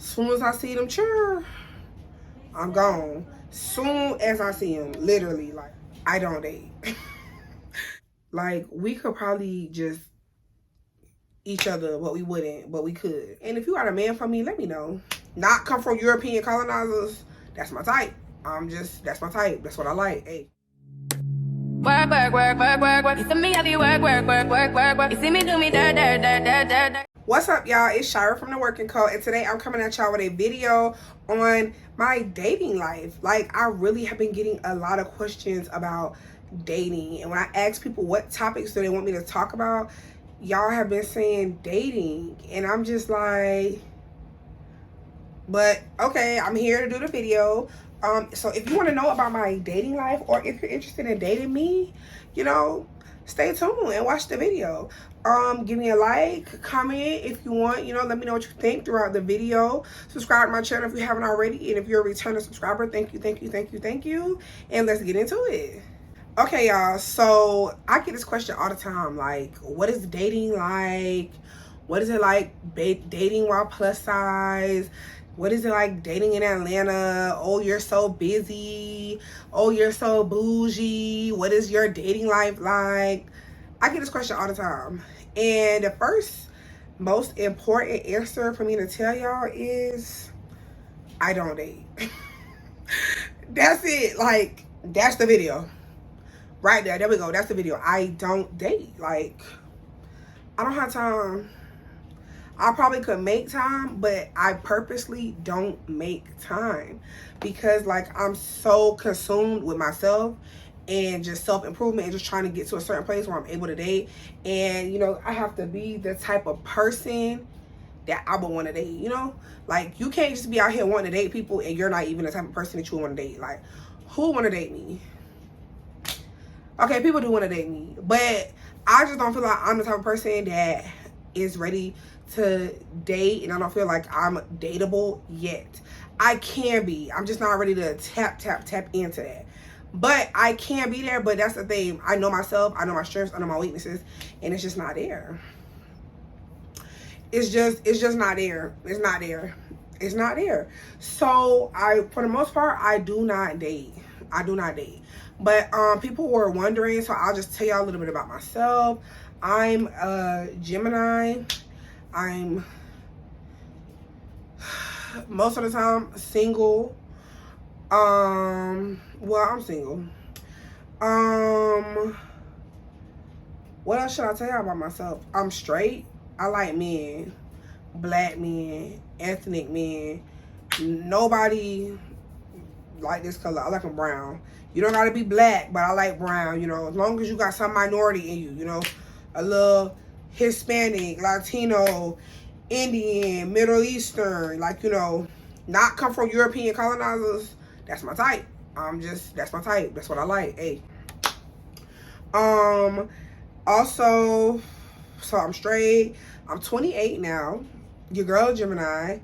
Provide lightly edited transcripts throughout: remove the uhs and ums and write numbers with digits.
Soon as I see them, sure, I'm gone. Soon as I see them, literally, like, I don't date. Like, we could probably just each other, but we wouldn't, but we could. And if you got a man for me, let me know. Not come from European colonizers. That's my type. That's my type. That's what I like. Hey. Work, work, work, work, work, work. You see me heavy work, work, work, work, work, work. You see me do me dirt, dirt, dirt, dirt, dirt, dirt. What's up, y'all? It's Shira from the Werkin Co. And today I'm coming at y'all with a video on my dating life. Like, I really have been getting a lot of questions about dating. And when I ask people what topics do they want me to talk about, y'all have been saying dating. And I'm just like, but okay, I'm here to do the video. So if you want to know about my dating life, or if you're interested in dating me, you know, stay tuned and watch the video. Give me a like, comment if you want, you know, let me know what you think throughout the video. Subscribe to my channel if you haven't already, and if you're a returning subscriber, thank you, thank you, thank you, thank you. And let's get into it. Okay, y'all, so I get this question all the time, like, what is dating like? What is it like dating while plus size? What is it like dating in Atlanta? Oh, you're so busy. Oh, you're so bougie. What is your dating life like? I get this question all the time. And the first most important answer for me to tell y'all is I don't date. That's it. Like, that's the video. Right there. There we go. That's the video. I don't date. Like, I don't have time. I probably could make time, but I purposely don't make time because, like, I'm so consumed with myself and just self-improvement and just trying to get to a certain place where I'm able to date. And, you know, I have to be the type of person that I would want to date, you know? Like, you can't just be out here wanting to date people and you're not even the type of person that you want to date. Like, who want to date me? Okay, people do want to date me, but I just don't feel like I'm the type of person that is ready to date, and I don't feel like I'm dateable yet. I can be. I'm just not ready to tap into that. But I can be there, but that's the thing. I know myself, I know my strengths, I know my weaknesses, and it's just not there. It's just not there. It's not there. It's not there. So for the most part, I do not date. I do not date. But people were wondering, so I'll just tell y'all a little bit about myself. I'm a Gemini. I'm most of the time single. Well, I'm single. What else should I tell y'all about myself? I'm straight. I like men, black men, ethnic men. Nobody like this color. I like them brown. You don't gotta be black, but I like brown, you know, as long as you got some minority in you, you know, a little Hispanic, Latino, Indian, Middle Eastern, like, you know, not come from European colonizers. That's my type. That's my type. That's what I like. Hey. Also, so I'm straight. I'm 28 now. Your girl Gemini.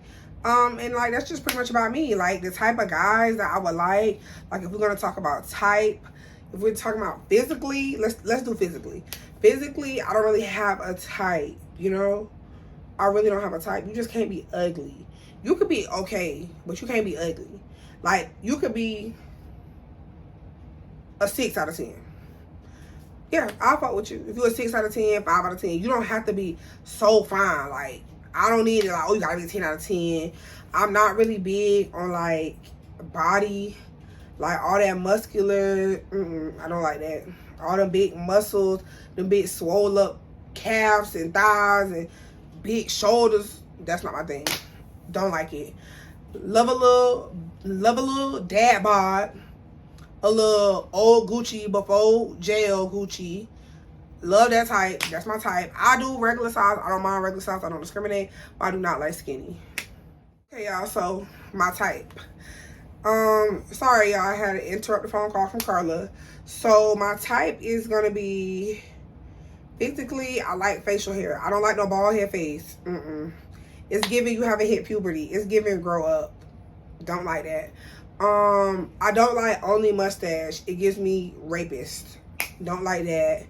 And like, that's just pretty much about me. Like, the type of guys that I would like if we're gonna talk about type, if we're talking about physically, let's do physically. Physically, I don't really have a type, you know? I really don't have a type. You just can't be ugly. You could be okay, but you can't be ugly. Like, you could be a 6 out of 10. Yeah, I'll fuck with you. If you're a 6 out of 10, 5 out of 10, you don't have to be so fine. Like, I don't need it like, oh, you gotta be a 10 out of 10. I'm not really big on, like, body, like, all that muscular. I don't like that. All them big muscles, them big swole up calves and thighs and big shoulders. That's not my thing. Don't like it. Love a little dad bod. A little old Gucci before jail Gucci. Love that type. That's my type. I do regular size. I don't mind regular size. I don't discriminate. But I do not like skinny. Okay, y'all. So, my type. Sorry, y'all. I had to interrupt the phone call from Carla. So, my type is going to be... Physically, I like facial hair. I don't like no bald head face. It's giving you haven't hit puberty. It's giving grow up. Don't like that. I don't like only mustache. It gives me rapist. Don't like that.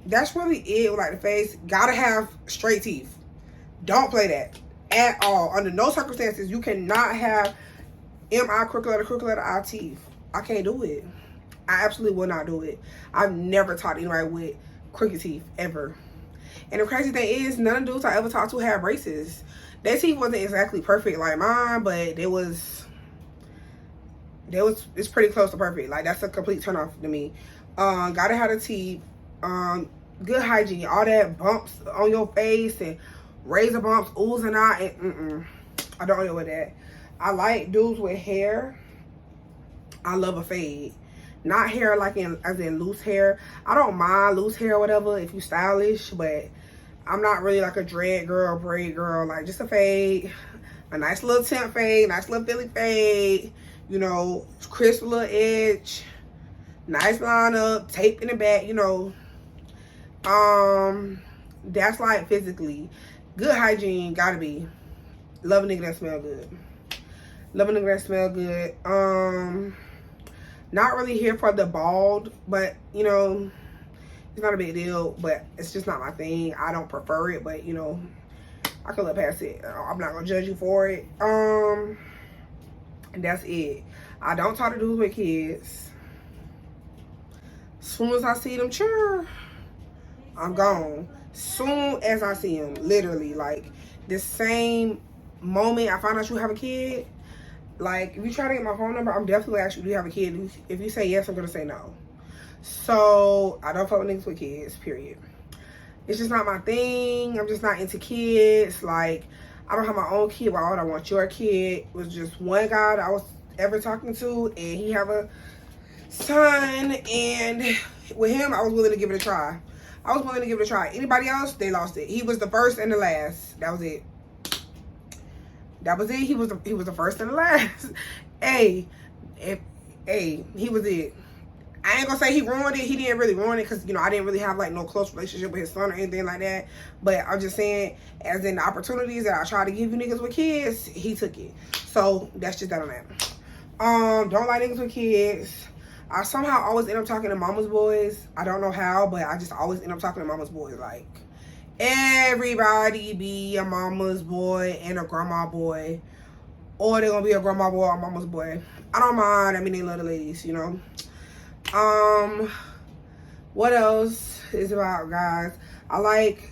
That's really it with like the face. Gotta have straight teeth. Don't play that at all. Under no circumstances, you cannot have M-I, crooked letter I teeth. I can't do it. I absolutely will not do it. I've never taught anybody with crooked teeth, ever. And the crazy thing is, none of the dudes I ever talked to had braces. Their teeth wasn't exactly perfect like mine, but it's pretty close to perfect. Like, that's a complete turn off to me. Gotta have the teeth. Good hygiene. All that bumps on your face and razor bumps oozing out. And I don't deal with that. I like dudes with hair. I love a fade. Not hair like as in loose hair. I don't mind loose hair or whatever if you stylish, but I'm not really like a dread girl, braid girl. Like, just a fade. A nice little temp fade, nice little Philly fade. You know, crisp little edge. Nice line up, tape in the back, you know. That's like physically. Good hygiene, gotta be. Love a nigga that smell good. Love a nigga that smell good. Not really here for the bald, but you know, it's not a big deal, but it's just not my thing. I don't prefer it, but you know, I can look past it. I'm not gonna judge you for it. And that's it. I don't talk to dudes with kids. Soon as I see them, sure, I'm gone. Soon as I see them, literally, like the same moment I find out you have a kid. Like, if you try to get my phone number, I'm definitely gonna ask you, do you have a kid? If you say yes, I'm gonna say no. So I don't fuck with niggas with kids, period. It's just not my thing. I'm just not into kids. Like, I don't have my own kid. Why would I want your kid? It was just one guy that I was ever talking to, and he have a son, and with him, I was willing to give it a try. I was willing to give it a try. Anybody else, they lost it. He was the first and the last. That was it. That was it. He was the first and the last. Hey, he was it. I ain't gonna say he ruined it. He didn't really ruin it because, you know, I didn't really have like no close relationship with his son or anything like that. But I'm just saying, as in the opportunities that I try to give you niggas with kids, he took it. So that's just that on that. Don't like niggas with kids. I somehow always end up talking to mama's boys. I don't know how, but I just always end up talking to mama's boys. Like, everybody be a mama's boy and a grandma boy, or they're gonna be a grandma boy or a mama's boy. I don't mind. I mean, they love the ladies, you know. What else is about guys? I like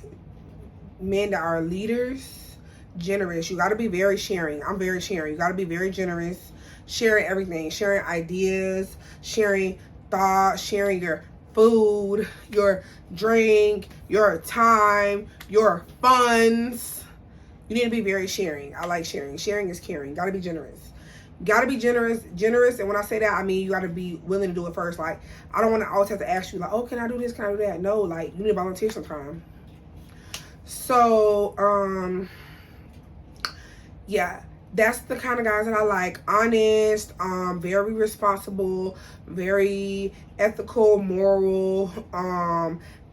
men that are leaders, generous. You got to be very sharing. I'm very sharing. You got to be very generous, sharing everything, sharing ideas, sharing thoughts, sharing your food, your drink, your time, your funds. You need to be very sharing. I like sharing. Sharing is caring. Got to be generous. Gotta be generous, and when I say that, I mean you gotta be willing to do it first. Like, I don't want to always have to ask you, like, oh, can I do this, can I do that? No, like, you need to volunteer sometime. So, yeah, that's the kind of guys that I like. Honest, very responsible, very ethical, moral,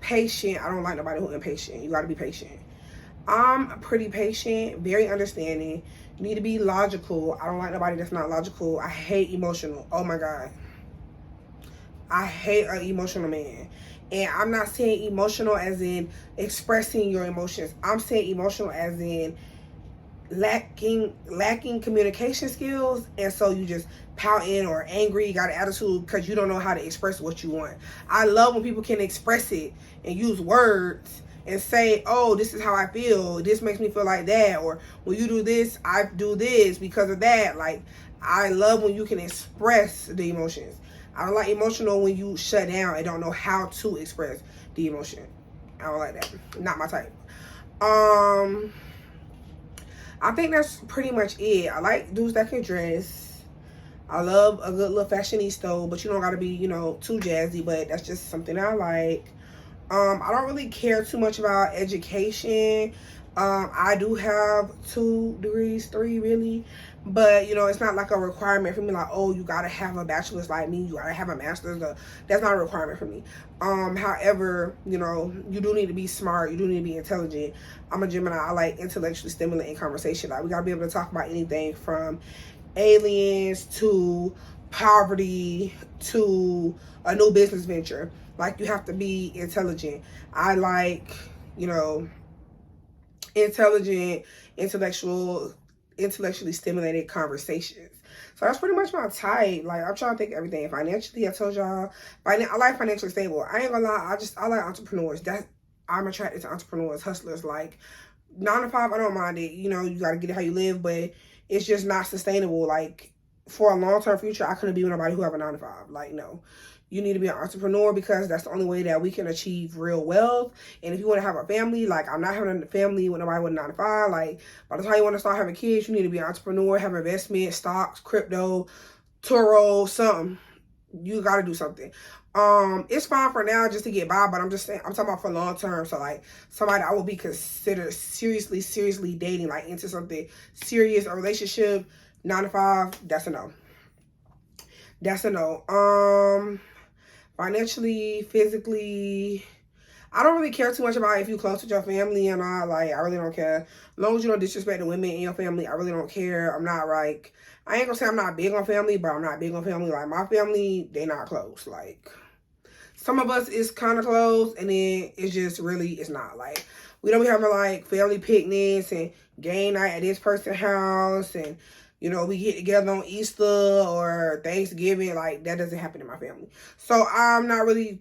patient. I don't like nobody who's impatient. You gotta be patient. I'm pretty patient, very understanding. You need to be logical. I don't like nobody that's not logical. I hate emotional. Oh my God. I hate an emotional man. And I'm not saying emotional as in expressing your emotions. I'm saying emotional as in lacking communication skills. And so you just pouting or angry, you got an attitude because you don't know how to express what you want. I love when people can express it and use words and say, oh, this is how I feel. This makes me feel like that. Or when you do this, I do this because of that. Like, I love when you can express the emotions. I don't like emotional when you shut down and don't know how to express the emotion. I don't like that. Not my type. I think that's pretty much it. I like dudes that can dress. I love a good little fashionista, but you don't gotta be, you know, too jazzy, but that's just something I like. I don't really care too much about education. I do have 2 degrees, 3 really, but you know, it's not like a requirement for me, like, oh, you gotta have a bachelor's like me, you gotta have a master's. That's not a requirement for me. However, you know, you do need to be smart, you do need to be intelligent. I'm a Gemini. I like intellectually stimulating conversation. Like, we gotta be able to talk about anything from aliens to poverty to a new business venture. Like, you have to be intelligent. I like, you know, intelligent, intellectually stimulated conversations. So that's pretty much my type. Like, I'm trying to think everything. Financially, I told y'all, I like financially stable. I ain't gonna lie, I like entrepreneurs. I'm attracted to entrepreneurs, hustlers. Like, 9 to 5, I don't mind it. You know, you gotta get it how you live, but it's just not sustainable. Like, for a long-term future, I couldn't be with nobody who have a 9 to 5. Like, no. You need to be an entrepreneur because that's the only way that we can achieve real wealth. And if you want to have a family, like, I'm not having a family with nobody with a 9 to 5. Like, by the time you want to start having kids, you need to be an entrepreneur, have investment, stocks, crypto, Turo, something. You got to do something. It's fine for now just to get by, but I'm just saying, I'm talking about for long term. So, like, somebody I would be considered seriously dating, like, into something serious, a relationship, 9 to 5, that's a no. That's a no. Financially, physically, I don't really care too much about if you close with your family or not. Like, I really don't care. As long as you don't disrespect the women in your family, I really don't care. I'm not like, I ain't gonna say I'm not big on family, but I'm not big on family. Like, my family, they not close. Like, some of us is kind of close, and then it's just really, it's not. Like, we don't be having, like, family picnics and game night at this person's house, and, you know, we get together on Easter or Thanksgiving. Like, that doesn't happen in my family. So I'm not really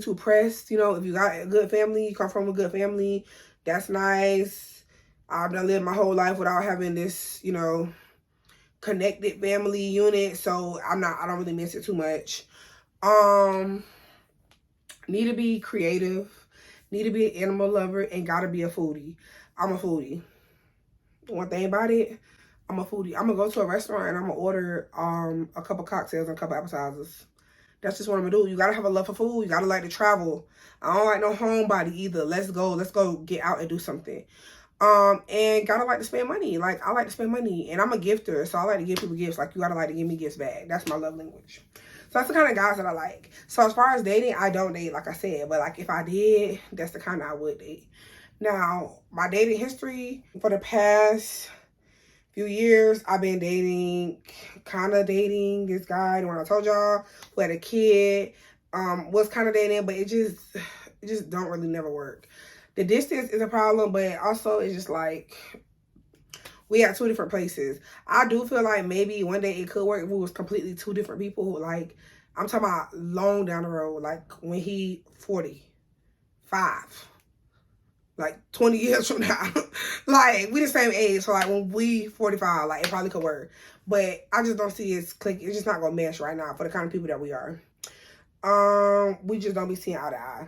too pressed. You know, if you got a good family, you come from a good family, that's nice. I've done lived my whole life without having this, you know, connected family unit. So I don't really miss it too much. Need to be creative, need to be an animal lover, and gotta be a foodie. I'm a foodie. One thing about it, I'm a foodie. I'm gonna go to a restaurant and I'm gonna order a couple cocktails and a couple appetizers. That's just what I'm gonna do. You gotta have a love for food. You gotta like to travel. I don't like no homebody either. Let's go get out and do something. And gotta like to spend money. Like, I like to spend money, and I'm a gifter, so I like to give people gifts. Like, you gotta like to give me gifts back. That's my love language. So that's the kind of guys that I like. So as far as dating, I don't date, like I said, but like if I did, that's the kind I would date. Now, my dating history for the past few years, I've been dating this guy, the one I told y'all, who had a kid, was kind of dating, but it just don't really never work. The distance is a problem, but also it's just like, we at 2 different places. I do feel like maybe one day it could work if we was completely 2 different people. Like, I'm talking about long down the road, like when he 45, like 20 years from now. Like, we the same age, so like when we 45, like, it probably could work. But I just don't see it click. It's just not gonna mesh right now for the kind of people that we are. We just don't be seeing eye to eye.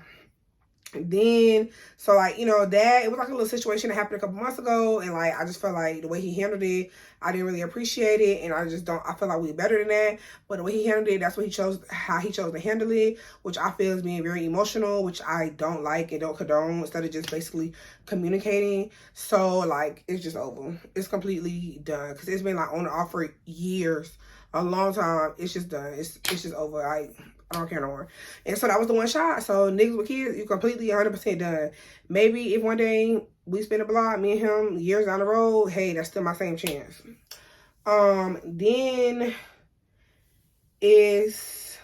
Then, so like, you know, it was like a little situation that happened a couple months ago, and like, I just felt like the way he handled it, I didn't really appreciate it, and I feel like we better than that. But the way he handled it, that's what how he chose to handle it, which I feel is being very emotional, which I don't like and don't condone, instead of just basically communicating. So like, it's just over. It's completely done, because it's been like on and off for years, a long time. It's just done. It's just over. I don't care no more. And so that was the one shot. So niggas with kids, you completely 100% done. Maybe if one day we spin a block, me and him, years down the road, hey, that's still my same chance. Then is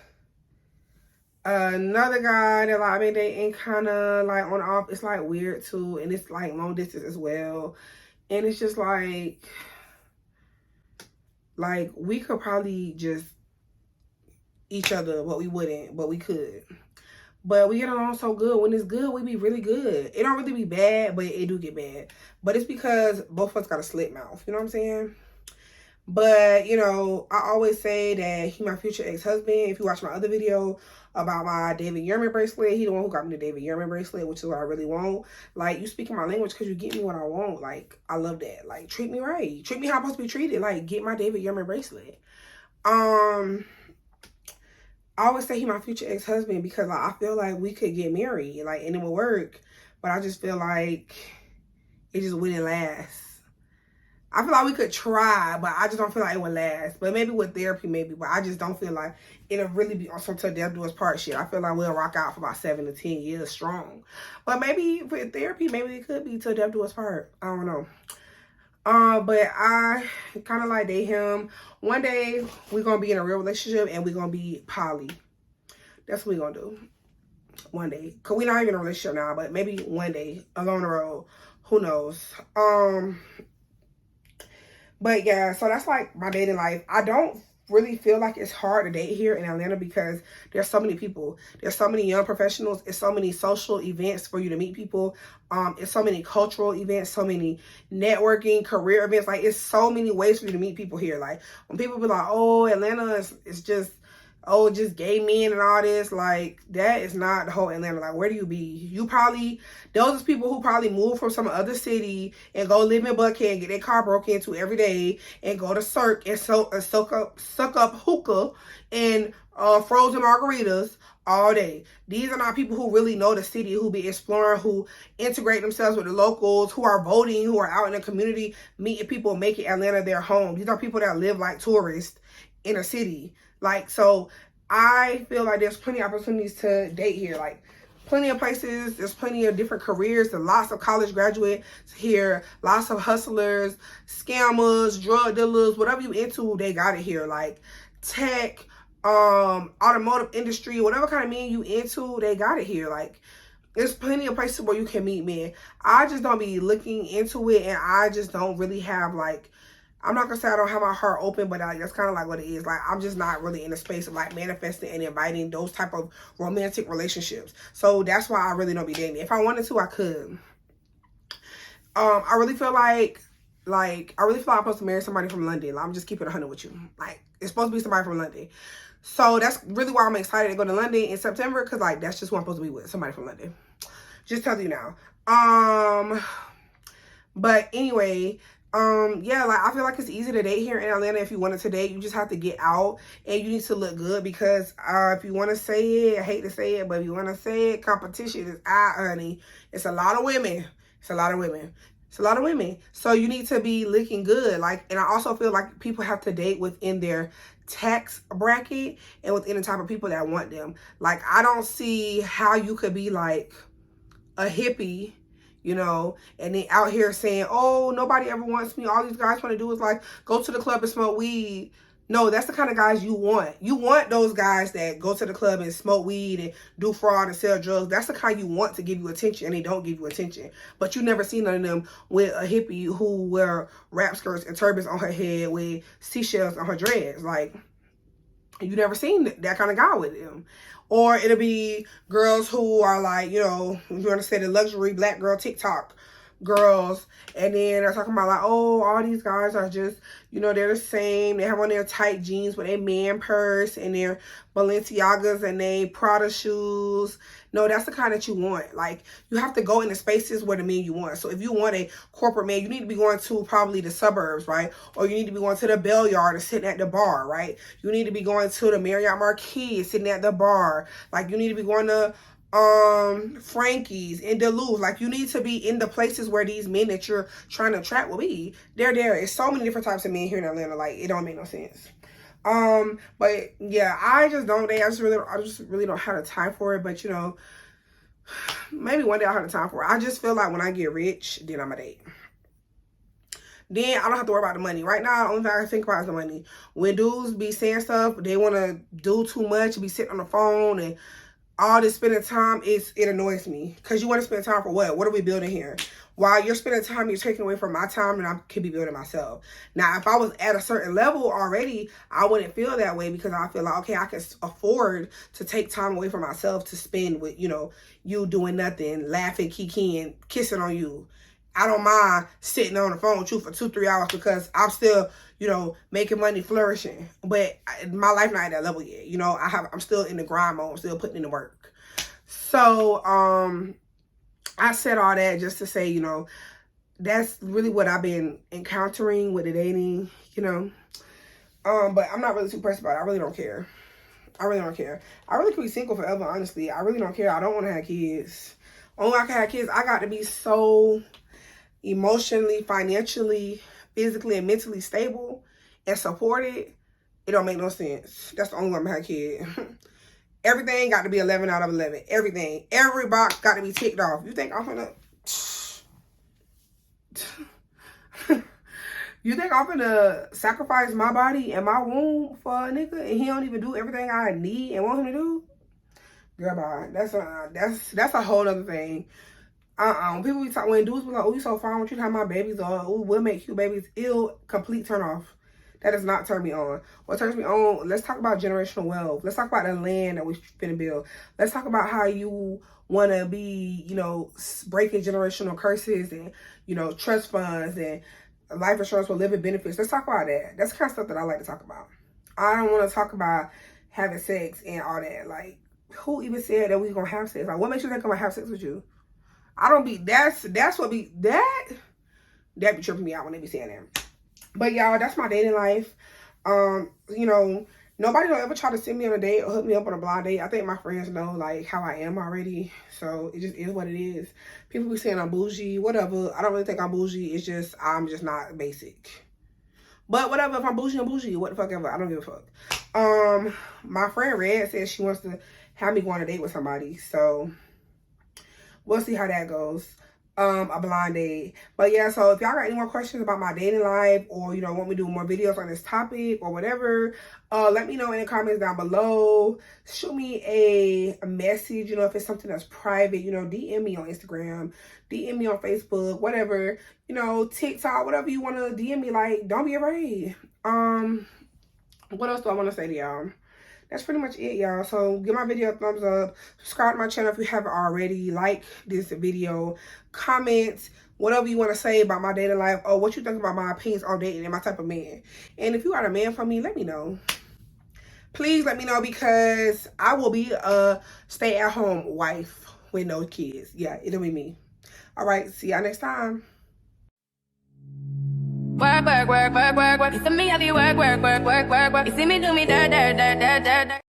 another guy that like I've been dating, kind of like on and off. It's like weird too, and it's like long distance as well. And it's just like we could probably just each other, but we wouldn't, but we could. But we get along so good. When it's good, we be really good. It don't really be bad, but it do get bad. But it's because both of us got a slit mouth. You know what I'm saying? But, you know, I always say that he my future ex-husband. If you watch my other video about my David Yurman bracelet, he the one who got me the David Yurman bracelet, which is what I really want. Like, you speaking my language because you get me what I want. Like, I love that. Like, treat me right. Treat me how I'm supposed to be treated. Like, get my David Yurman bracelet. I always say he my future ex-husband because like, I feel like we could get married, like, and it would work. But I just feel like it just wouldn't last. I feel like we could try, but I just don't feel like it would last. But maybe with therapy, maybe. But I just don't feel like it'll really be on some till death do us part shit. I feel like we'll rock out for about 7 to 10 years strong. But maybe with therapy, maybe it could be till death do us part. I don't know. But I kind of like date him. One day we're gonna be in a real relationship and we're gonna be poly. That's what we're gonna do. One day, cause we're not even in a relationship now, but maybe one day along the road, who knows? But yeah, so that's like my dating life. I don't really feel like it's hard to date here in Atlanta because there's so many people. There's so many young professionals. It's so many social events for you to meet people. It's so many cultural events, so many networking, career events. Like, it's so many ways for you to meet people here. Like, when people be like, oh, Atlanta is just, oh, just gay men and all this, like, that is not the whole Atlanta. Like, where do you be? You probably, those are people who probably move from some other city and go live in Buckhead and get their car broken into every day and go to Cirque and suck up hookah and frozen margaritas all day. These are not people who really know the city, who be exploring, who integrate themselves with the locals, who are voting, who are out in the community, meeting people, making Atlanta their home. These are people that live like tourists in a city. Like, so I feel like there's plenty of opportunities to date here. Like, plenty of places. There's plenty of different careers. There's lots of college graduates here. Lots of hustlers, scammers, drug dealers, whatever you into, they got it here. Like, tech, automotive industry, whatever kind of men you into, they got it here. Like, there's plenty of places where you can meet men. I just don't be looking into it, and I just don't really have, like, I'm not gonna say I don't have my heart open, but that's kind of like what it is. Like, I'm just not really in a space of like manifesting and inviting those type of romantic relationships. So that's why I really don't be dating. If I wanted to, I could. I really feel like I'm supposed to marry somebody from London. I'm just keeping it 100 with you. Like, it's supposed to be somebody from London. So that's really why I'm excited to go to London in September, because like that's just who I'm supposed to be with, somebody from London. Just tell you now. But anyway. Yeah, like, I feel like it's easy to date here in Atlanta. If you wanted to date, you just have to get out and you need to look good, because if you want to say it, I hate to say it, but if you want to say it, competition is out, honey. It's a lot of women. It's a lot of women. It's a lot of women. So you need to be looking good. Like, and I also feel like people have to date within their tax bracket and within the type of people that want them. Like, I don't see how you could be like a hippie, you know, and then out here saying, oh, nobody ever wants me. All these guys want to do is like go to the club and smoke weed. No, that's the kind of guys you want. You want those guys that go to the club and smoke weed and do fraud and sell drugs. That's the kind you want to give you attention, and they don't give you attention. But you never see none of them with a hippie who wear wrap skirts and turbans on her head with seashells on her dreads. Like, you never seen that kind of guy with them. Or it'll be girls who are like, you know, you want to say the luxury black girl TikTok girls. And then they're talking about like, oh, all these guys are just, you know, they're the same. They have on their tight jeans with a man purse and their Balenciagas and their Prada shoes. No, that's the kind that you want. Like, you have to go into spaces where the men you want. So if you want a corporate man, you need to be going to probably the suburbs, right? Or you need to be going to the Bell Yard and sitting at the bar, right? You need to be going to the Marriott Marquis and sitting at the bar. Like, you need to be going to Frankie's in Duluth. Like, you need to be in the places where these men that you're trying to attract will be. They're there. It's so many different types of men here in Atlanta. Like, it don't make no sense. But yeah, I just don't date. I just really don't have the time for it. But you know, maybe one day I'll have the time for it. I just feel like when I get rich, then I'm gonna date. Then I don't have to worry about the money. Right now, the only thing I think about is the money. When dudes be saying stuff, they want to do too much, be sitting on the phone and all this spending time, it annoys me. Because you want to spend time for what? What are we building here? While you're spending time, you're taking away from my time, and I could be building myself. Now, if I was at a certain level already, I wouldn't feel that way, because I feel like, okay, I can afford to take time away from myself to spend with, you know, you doing nothing, laughing, kikiing, kissing on you. I don't mind sitting on the phone with you for 2-3 hours, because I'm still, you know, making money, flourishing. But my life not at that level yet. You know, I'm still in the grind mode. I'm still putting in the work. So, I said all that just to say, you know, that's really what I've been encountering with the dating, you know. But I'm not really too pressed about it. I really don't care. I really don't care. I really could be single forever, honestly. I really don't care. I don't want to have kids. Only I can have kids, I got to be so emotionally, financially, physically, and mentally stable and supported. It don't make no sense. That's the only way I'm gonna have a kid. Everything got to be 11 out of 11. Everything. Every box got to be ticked off. You think I'm gonna... You think I'm gonna sacrifice my body and my womb for a nigga and he don't even do everything I need and want him to do? Girl, bye. That's a whole other thing. When people be talking, when dudes be like, oh, you so fine, what you have my babies, or oh, we'll make cute babies, complete turn off. That does not turn me on. What turns me on, let's talk about generational wealth. Let's talk about the land that we finna build. Let's talk about how you want to be, you know, breaking generational curses and, you know, trust funds and life insurance with living benefits. Let's talk about that. That's the kind of stuff that I like to talk about. I don't want to talk about having sex and all that. Like, who even said that we gonna have sex? Like, what makes you think I'm gonna have sex with you? I don't be, that's what be, that be tripping me out when they be saying that. But y'all, that's my dating life. You know, nobody will ever try to send me on a date or hook me up on a blind date. I think my friends know, like, how I am already. So, it just is what it is. People be saying I'm bougie, whatever. I don't really think I'm bougie. It's just, I'm just not basic. But whatever, if I'm bougie, I'm bougie. What the fuck ever. I don't give a fuck. My friend Red says she wants to have me go on a date with somebody. So, we'll see how that goes. A blind date. But yeah, so if y'all got any more questions about my dating life, or you know, want me to do more videos on this topic or whatever, let me know in the comments down below. Shoot me a message, you know, if it's something that's private, you know, DM me on Instagram, DM me on Facebook, whatever, you know, TikTok, whatever you want to DM me, like, don't be afraid. What else do I want to say to y'all? That's pretty much it, y'all. So give my video a thumbs up. Subscribe to my channel if you haven't already. Like this video. Comment whatever you want to say about my dating life, or what you think about my opinions on dating and my type of man. And if you are a man for me, let me know. Please let me know, because I will be a stay-at-home wife with no kids. Yeah, it'll be me. All right, see y'all next time. Work, work, work, work, work, work. You see me have you work, work, work, work, work, work. You see me do me da da da da da da.